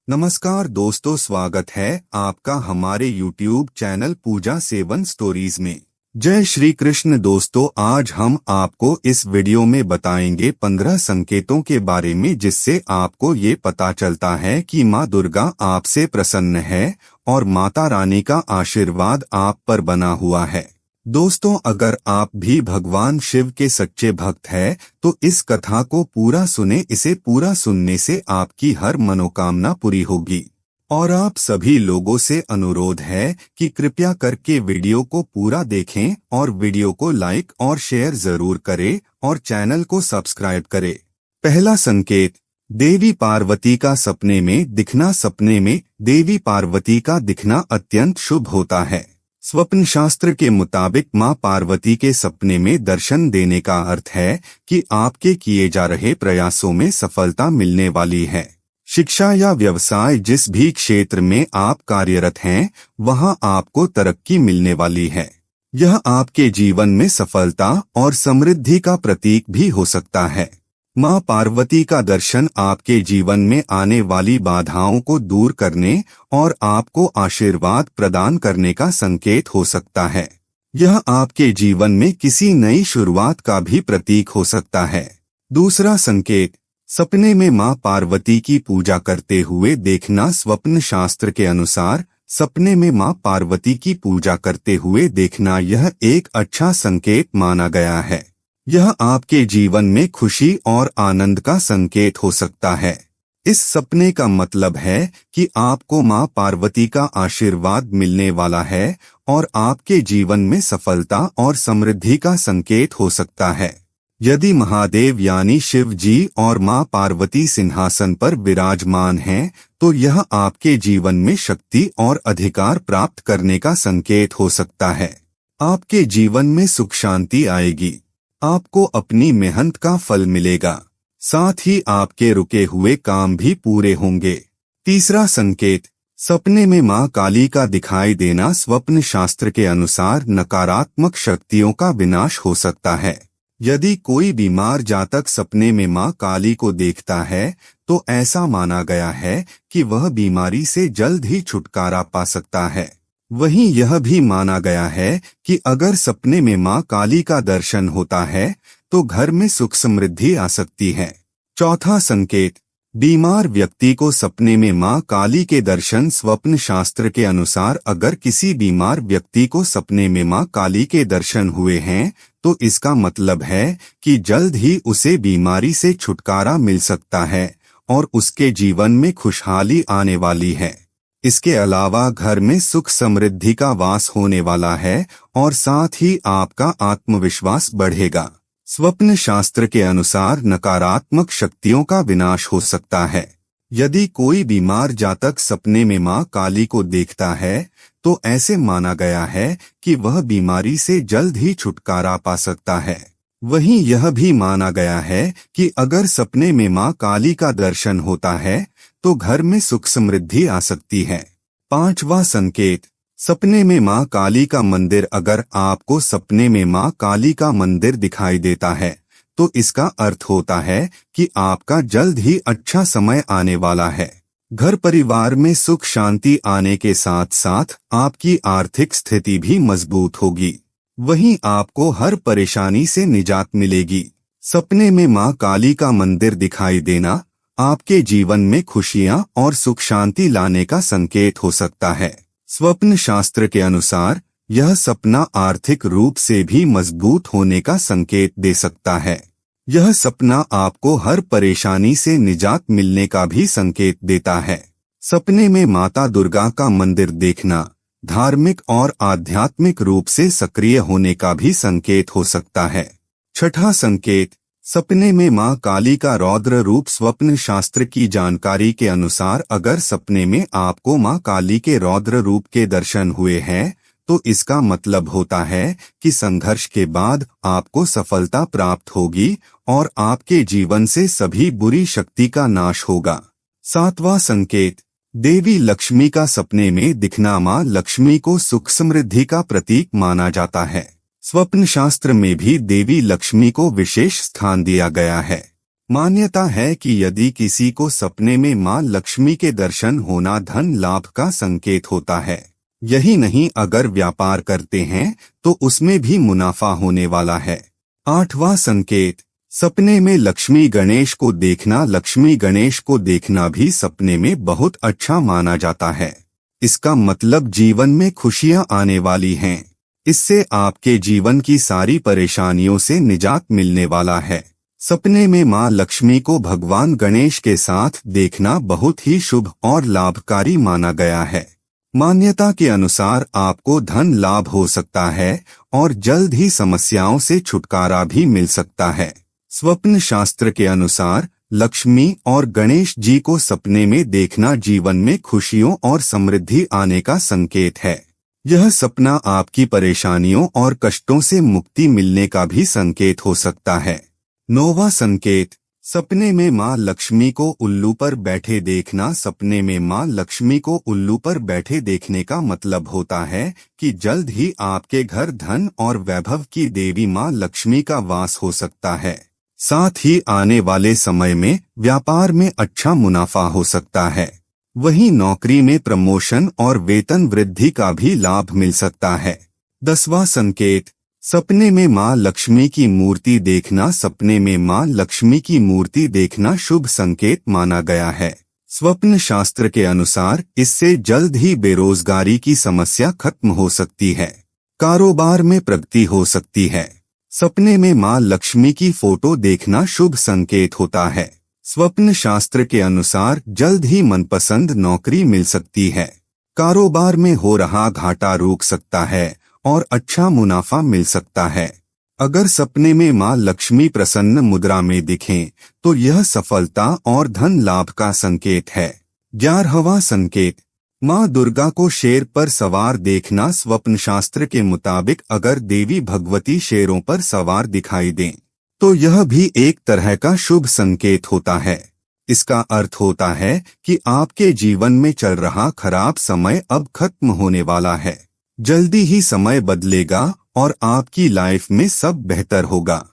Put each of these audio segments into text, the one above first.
नमस्कार दोस्तों, स्वागत है आपका हमारे YouTube चैनल पूजा सेवन स्टोरीज में। जय श्री कृष्ण दोस्तों, आज हम आपको इस वीडियो में बताएंगे 15 संकेतों के बारे में जिससे आपको ये पता चलता है कि माँ दुर्गा आपसे प्रसन्न है और माता रानी का आशीर्वाद आप पर बना हुआ है। दोस्तों, अगर आप भी भगवान शिव के सच्चे भक्त हैं तो इस कथा को पूरा सुने। इसे पूरा सुनने से आपकी हर मनोकामना पूरी होगी। और आप सभी लोगों से अनुरोध है कि कृपया करके वीडियो को पूरा देखें और वीडियो को लाइक और शेयर जरूर करें और चैनल को सब्सक्राइब करें। पहला संकेत, देवी पार्वती का सपने में दिखना। सपने में देवी पार्वती का दिखना अत्यंत शुभ होता है। स्वप्न शास्त्र के मुताबिक मां पार्वती के सपने में दर्शन देने का अर्थ है कि आपके किए जा रहे प्रयासों में सफलता मिलने वाली है। शिक्षा या व्यवसाय, जिस भी क्षेत्र में आप कार्यरत हैं वहां आपको तरक्की मिलने वाली है। यह आपके जीवन में सफलता और समृद्धि का प्रतीक भी हो सकता है। मां पार्वती का दर्शन आपके जीवन में आने वाली बाधाओं को दूर करने और आपको आशीर्वाद प्रदान करने का संकेत हो सकता है। यह आपके जीवन में किसी नई शुरुआत का भी प्रतीक हो सकता है। दूसरा संकेत, सपने में मां पार्वती की पूजा करते हुए देखना। स्वप्न शास्त्र के अनुसार सपने में मां पार्वती की पूजा करते हुए देखना यह एक अच्छा संकेत माना गया है। यह आपके जीवन में खुशी और आनंद का संकेत हो सकता है। इस सपने का मतलब है कि आपको मां पार्वती का आशीर्वाद मिलने वाला है और आपके जीवन में सफलता और समृद्धि का संकेत हो सकता है। यदि महादेव यानी शिव जी और मां पार्वती सिंहासन पर विराजमान हैं, तो यह आपके जीवन में शक्ति और अधिकार प्राप्त करने का संकेत हो सकता है। आपके जीवन में सुख शांति आएगी। आपको अपनी मेहनत का फल मिलेगा, साथ ही आपके रुके हुए काम भी पूरे होंगे। तीसरा संकेत, सपने में मां काली का दिखाई देना। स्वप्न शास्त्र के अनुसार नकारात्मक शक्तियों का विनाश हो सकता है। यदि कोई बीमार जातक सपने में मां काली को देखता है तो ऐसा माना गया है कि वह बीमारी से जल्द ही छुटकारा पा सकता है। वहीं यह भी माना गया है कि अगर सपने में मां काली का दर्शन होता है तो घर में सुख समृद्धि आ सकती है। चौथा संकेत, बीमार व्यक्ति को सपने में मां काली के दर्शन। स्वप्न शास्त्र के अनुसार अगर किसी बीमार व्यक्ति को सपने में मां काली के दर्शन हुए हैं तो इसका मतलब है कि जल्द ही उसे बीमारी से छुटकारा मिल सकता है और उसके जीवन में खुशहाली आने वाली है। इसके अलावा घर में सुख समृद्धि का वास होने वाला है और साथ ही आपका आत्मविश्वास बढ़ेगा। स्वप्न शास्त्र के अनुसार नकारात्मक शक्तियों का विनाश हो सकता है। यदि कोई बीमार जातक सपने में मां काली को देखता है तो ऐसे माना गया है कि वह बीमारी से जल्द ही छुटकारा पा सकता है। वहीं यह भी माना गया है कि अगर सपने में मां काली का दर्शन होता है तो घर में सुख समृद्धि आ सकती है। पांचवा संकेत, सपने में मां काली का मंदिर। अगर आपको सपने में मां काली का मंदिर दिखाई देता है तो इसका अर्थ होता है कि आपका जल्द ही अच्छा समय आने वाला है। घर परिवार में सुख शांति आने के साथ साथ आपकी आर्थिक स्थिति भी मजबूत होगी। वहीं आपको हर परेशानी से निजात मिलेगी। सपने में मां काली का मंदिर दिखाई देना आपके जीवन में खुशियां और सुख शांति लाने का संकेत हो सकता है। स्वप्न शास्त्र के अनुसार यह सपना आर्थिक रूप से भी मजबूत होने का संकेत दे सकता है। यह सपना आपको हर परेशानी से निजात मिलने का भी संकेत देता है। सपने में माता दुर्गा का मंदिर देखना धार्मिक और आध्यात्मिक रूप से सक्रिय होने का भी संकेत हो सकता है। छठा संकेत, सपने में मां काली का रौद्र रूप। स्वप्न शास्त्र की जानकारी के अनुसार अगर सपने में आपको मां काली के रौद्र रूप के दर्शन हुए हैं तो इसका मतलब होता है कि संघर्ष के बाद आपको सफलता प्राप्त होगी और आपके जीवन से सभी बुरी शक्ति का नाश होगा। सातवां संकेत, देवी लक्ष्मी का सपने में दिखना। मां लक्ष्मी को सुख समृद्धि का प्रतीक माना जाता है। स्वप्न शास्त्र में भी देवी लक्ष्मी को विशेष स्थान दिया गया है। मान्यता है कि यदि किसी को सपने में मां लक्ष्मी के दर्शन होना धन लाभ का संकेत होता है। यही नहीं, अगर व्यापार करते हैं तो उसमें भी मुनाफा होने वाला है। 8वां संकेत, सपने में लक्ष्मी गणेश को देखना। लक्ष्मी गणेश को देखना भी सपने में बहुत अच्छा माना जाता है। इसका मतलब जीवन में खुशियां आने वाली हैं। इससे आपके जीवन की सारी परेशानियों से निजात मिलने वाला है। सपने में मां लक्ष्मी को भगवान गणेश के साथ देखना बहुत ही शुभ और लाभकारी माना गया है। मान्यता के अनुसार आपको धन लाभ हो सकता है और जल्द ही समस्याओं से छुटकारा भी मिल सकता है। स्वप्न शास्त्र के अनुसार लक्ष्मी और गणेश जी को सपने में देखना जीवन में खुशियों और समृद्धि आने का संकेत है। यह सपना आपकी परेशानियों और कष्टों से मुक्ति मिलने का भी संकेत हो सकता है। 9वां संकेत, सपने में मां लक्ष्मी को उल्लू पर बैठे देखना। सपने में मां लक्ष्मी को उल्लू पर बैठे देखने का मतलब होता है कि जल्द ही आपके घर धन और वैभव की देवी मां लक्ष्मी का वास हो सकता है। साथ ही आने वाले समय में व्यापार में अच्छा मुनाफा हो सकता है। वहीं नौकरी में प्रमोशन और वेतन वृद्धि का भी लाभ मिल सकता है। 10वां संकेत, सपने में मां लक्ष्मी की मूर्ति देखना। सपने में मां लक्ष्मी की मूर्ति देखना शुभ संकेत माना गया है। स्वप्न शास्त्र के अनुसार इससे जल्द ही बेरोजगारी की समस्या खत्म हो सकती है। कारोबार में प्रगति हो सकती है। सपने में मां लक्ष्मी की फोटो देखना शुभ संकेत होता है। स्वप्न शास्त्र के अनुसार जल्द ही मनपसंद नौकरी मिल सकती है। कारोबार में हो रहा घाटा रुक सकता है और अच्छा मुनाफा मिल सकता है। अगर सपने में मां लक्ष्मी प्रसन्न मुद्रा में दिखें तो यह सफलता और धन लाभ का संकेत है। 11वां संकेत, मां दुर्गा को शेर पर सवार देखना। स्वप्न शास्त्र के मुताबिक अगर देवी भगवती शेरों पर सवार दिखाई दें तो यह भी एक तरह का शुभ संकेत होता है। इसका अर्थ होता है कि आपके जीवन में चल रहा खराब समय अब खत्म होने वाला है। जल्दी ही समय बदलेगा और आपकी लाइफ में सब बेहतर होगा।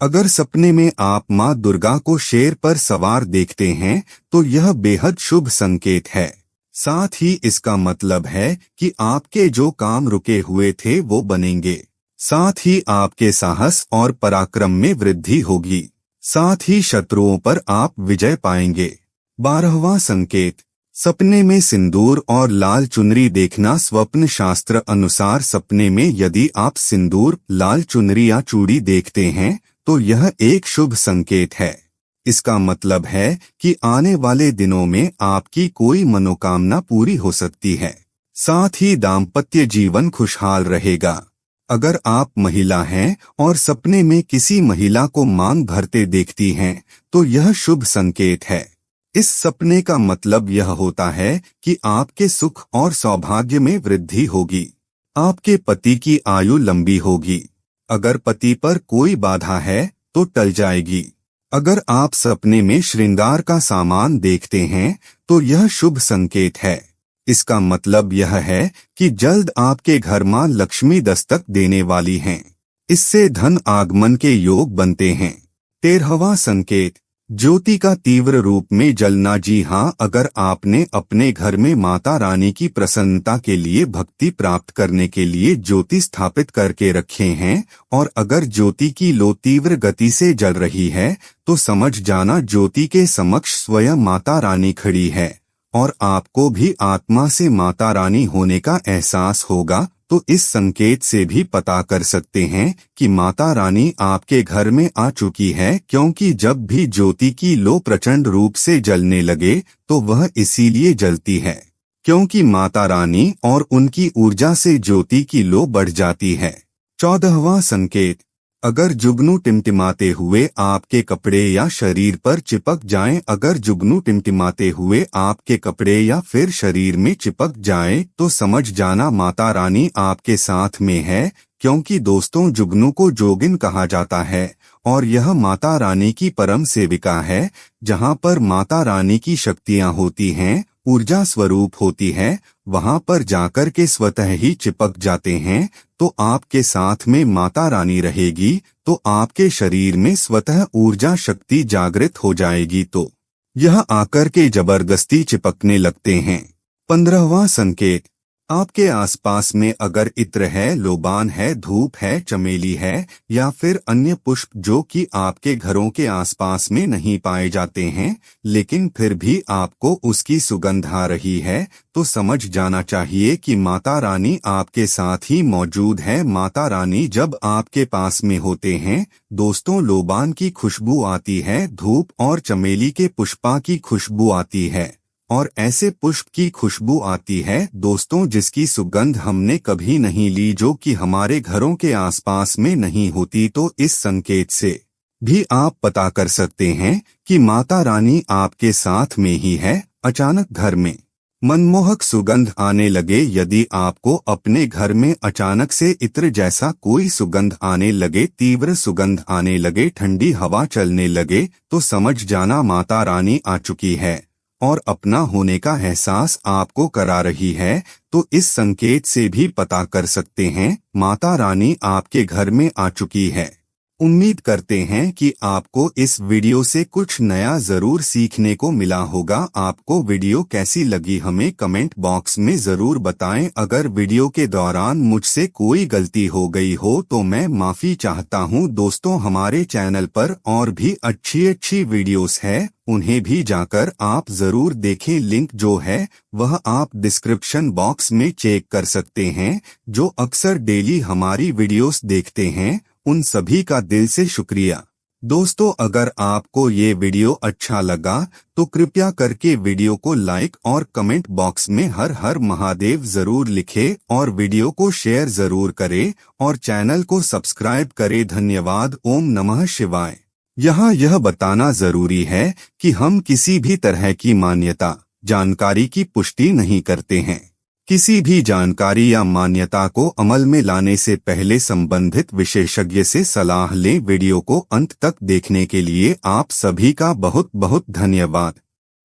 अगर सपने में आप मां दुर्गा को शेर पर सवार देखते हैं तो यह बेहद शुभ संकेत है। साथ ही इसका मतलब है कि आपके जो काम रुके हुए थे वो बनेंगे। साथ ही आपके साहस और पराक्रम में वृद्धि होगी। साथ ही शत्रुओं पर आप विजय पाएंगे। 12वां संकेत, सपने में सिंदूर और लाल चुनरी देखना। स्वप्न शास्त्र अनुसार सपने में यदि आप सिंदूर, लाल चुनरी या चूड़ी देखते हैं तो यह एक शुभ संकेत है। इसका मतलब है कि आने वाले दिनों में आपकी कोई मनोकामना पूरी हो सकती है। साथ ही दाम्पत्य जीवन खुशहाल रहेगा। अगर आप महिला हैं और सपने में किसी महिला को मांग भरते देखती हैं तो यह शुभ संकेत है। इस सपने का मतलब यह होता है कि आपके सुख और सौभाग्य में वृद्धि होगी। आपके पति की आयु लंबी होगी। अगर पति पर कोई बाधा है तो टल जाएगी। अगर आप सपने में श्रृंगार का सामान देखते हैं तो यह शुभ संकेत है। इसका मतलब यह है कि जल्द आपके घर मां लक्ष्मी दस्तक देने वाली हैं। इससे धन आगमन के योग बनते हैं। 13वां संकेत, ज्योति का तीव्र रूप में जलना। जी हाँ, अगर आपने अपने घर में माता रानी की प्रसन्नता के लिए भक्ति प्राप्त करने के लिए ज्योति स्थापित करके रखे हैं और अगर ज्योति की लो तीव्र गति से जल रही है तो समझ जाना ज्योति के समक्ष स्वयं माता रानी खड़ी है और आपको भी आत्मा से माता रानी होने का एहसास होगा। तो इस संकेत से भी पता कर सकते हैं कि माता रानी आपके घर में आ चुकी है, क्योंकि जब भी ज्योति की लो प्रचंड रूप से जलने लगे तो वह इसीलिए जलती है क्योंकि माता रानी और उनकी ऊर्जा से ज्योति की लो बढ़ जाती है। 14वां संकेत, अगर जुगनू टिमटिमाते हुए आपके कपड़े या शरीर पर चिपक जाएं। अगर जुगनू टिमटिमाते हुए आपके कपड़े या फिर शरीर में चिपक जाएं तो समझ जाना माता रानी आपके साथ में है, क्योंकि दोस्तों जुगनू को जोगिन कहा जाता है और यह माता रानी की परम सेविका है। जहां पर माता रानी की शक्तियां होती हैं, ऊर्जा स्वरूप होती है, वहां पर जाकर के स्वतः ही चिपक जाते हैं। तो आपके साथ में माता रानी रहेगी तो आपके शरीर में स्वतः ऊर्जा शक्ति जागृत हो जाएगी, तो यह आकर के जबरदस्ती चिपकने लगते हैं। 15वां संकेत, आपके आसपास में अगर इत्र है, लोबान है, धूप है, चमेली है या फिर अन्य पुष्प जो कि आपके घरों के आसपास में नहीं पाए जाते हैं, लेकिन फिर भी आपको उसकी सुगंध आ रही है, तो समझ जाना चाहिए कि माता रानी आपके साथ ही मौजूद है। माता रानी जब आपके पास में होते हैं दोस्तों, लोबान की खुशबू आती है, धूप और चमेली के पुष्पा की खुशबू आती है, और ऐसे पुष्प की खुशबू आती है दोस्तों जिसकी सुगंध हमने कभी नहीं ली, जो कि हमारे घरों के आसपास में नहीं होती। तो इस संकेत से भी आप पता कर सकते हैं कि माता रानी आपके साथ में ही है। अचानक घर में मनमोहक सुगंध आने लगे, यदि आपको अपने घर में अचानक से इत्र जैसा कोई सुगंध आने लगे, तीव्र सुगंध आने लगे, ठंडी हवा चलने लगे, तो समझ जाना माता रानी आ चुकी है और अपना होने का एहसास आपको करा रही है। तो इस संकेत से भी पता कर सकते हैं माता रानी आपके घर में आ चुकी है। उम्मीद करते हैं कि आपको इस वीडियो से कुछ नया जरूर सीखने को मिला होगा। आपको वीडियो कैसी लगी हमें कमेंट बॉक्स में जरूर बताएं। अगर वीडियो के दौरान मुझसे कोई गलती हो गई हो तो मैं माफी चाहता हूं। दोस्तों, हमारे चैनल पर और भी अच्छी वीडियोस है, उन्हें भी जाकर आप जरूर देखें। लिंक जो है वह आप डिस्क्रिप्शन बॉक्स में चेक कर सकते हैं। जो अक्सर डेली हमारी वीडियोस देखते हैं उन सभी का दिल से शुक्रिया। दोस्तों, अगर आपको ये वीडियो अच्छा लगा तो कृपया करके वीडियो को लाइक और कमेंट बॉक्स में हर हर महादेव जरूर लिखें और वीडियो को शेयर जरूर करें और चैनल को सब्सक्राइब करें। धन्यवाद। ओम नमः शिवाय। यहाँ यह बताना जरूरी है कि हम किसी भी तरह की मान्यता जानकारी की पुष्टि नहीं करते हैं। किसी भी जानकारी या मान्यता को अमल में लाने से पहले संबंधित विशेषज्ञ से सलाह लें। वीडियो को अंत तक देखने के लिए आप सभी का बहुत बहुत धन्यवाद।